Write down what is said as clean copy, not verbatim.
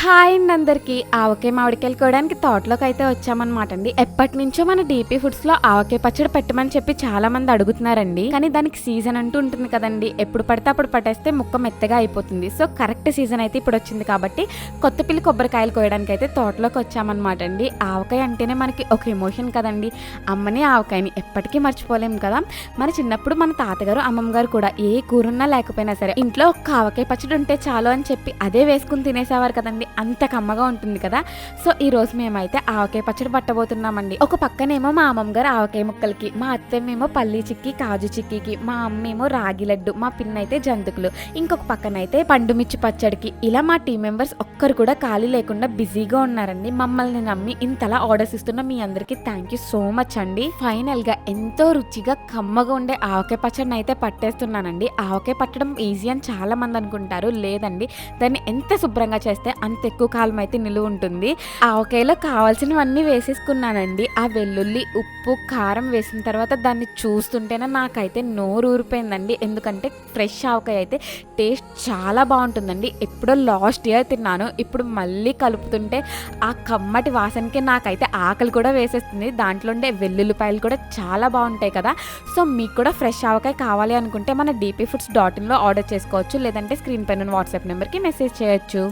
Hi అండి అందరికీ. ఆవకాయ మామిడికాయలు కోయడానికి తోటలోకి అయితే వచ్చామన్నమాట అండి. ఎప్పటి నుంచో మన డీపీ ఫుడ్స్ లో ఆవకాయ పచ్చడి పెట్టమని చెప్పి చాలా మంది అడుగుతున్నారండి. కానీ దానికి సీజన్ అంటూ ఉంటుంది కదండి. ఎప్పుడు పడితే అప్పుడు పట్టేస్తే ముక్క మెత్తగా అయిపోతుంది. సో కరెక్ట్ సీజన్ అయితే ఇప్పుడు వచ్చింది కాబట్టి కొత్తపిల్లి కొబ్బరికాయలు కోయడానికి అయితే తోటలోకి వచ్చామన్నమాట అండి. ఆవకాయ అంటేనే మనకి ఒక ఎమోషన్ కదండి. అమ్మని ఆవకాయని ఎప్పటికీ మర్చిపోలేము కదా. మన చిన్నప్పుడు మన తాతగారు అమ్మమ్మ గారు కూడా ఏ కూరున్నా లేకపోయినా సరే ఇంట్లో ఒక ఆవకాయ పచ్చడి ఉంటే చాలు అని చెప్పి అదే వేసుకుని తినేసేవారు కదండి. అంత కమ్మగా ఉంటుంది కదా. సో ఈ రోజు మేమైతే ఆవకాయ పచ్చడి పట్టబోతున్నామండి. ఒక పక్కనేమో మా అమ్మమ్మ గారు ఆవకాయ ముక్కలకి, మా అత్తేమేమో పల్లి చిక్కి కాజు చిక్కికి, మా అమ్మేమో రాగి లడ్డు, మా పిన్న అయితే జంతుకులు, ఇంకొక పక్కనైతే పండుమిర్చి పచ్చడికి. ఇలా మా టీం మెంబర్స్ ఒక్కరు కూడా ఖాళీ లేకుండా బిజీగా ఉన్నారండి. మమ్మల్ని నమ్మి ఇంతలా ఆర్డర్స్ ఇస్తున్న మీ అందరికీ థ్యాంక్ యూ సో మచ్ అండి. ఫైనల్ గా ఎంతో రుచిగా కమ్మగా ఉండే ఆవకాయ పచ్చడిని అయితే పట్టేస్తున్నానండి. ఆవకాయ పట్టడం ఈజీ అని చాలా మంది అనుకుంటారు. లేదండి, దాన్ని ఎంత శుభ్రంగా చేస్తే అంత ఎక్కువ కాలం అయితే నిలువ ఉంటుంది. ఆవకాయలో కావాల్సినవన్నీ వేసేసుకున్నానండి. ఆ వెల్లుల్లి, ఉప్పు, కారం వేసిన తర్వాత దాన్ని చూస్తుంటేనే నాకైతే నోరు ఊరిపోయిందండి. ఎందుకంటే ఫ్రెష్ ఆవకాయ అయితే టేస్ట్ చాలా బాగుంటుందండి. ఎప్పుడో లాస్ట్ ఇయర్ తిన్నాను. ఇప్పుడు మళ్ళీ కలుపుతుంటే ఆ కమ్మటి వాసనకి నాకైతే ఆకలి కూడా వేసేస్తుంది. దాంట్లో ఉండే వెల్లుల్లిపాయలు కూడా చాలా బాగుంటాయి కదా. సో మీకు కూడా ఫ్రెష్ ఆవకాయ కావాలి అనుకుంటే మన dpfoods.in ఆర్డర్ చేసుకోవచ్చు. లేదంటే స్క్రీన్ పైన వాట్సాప్ నెంబర్కి మెసేజ్ చేయొచ్చు.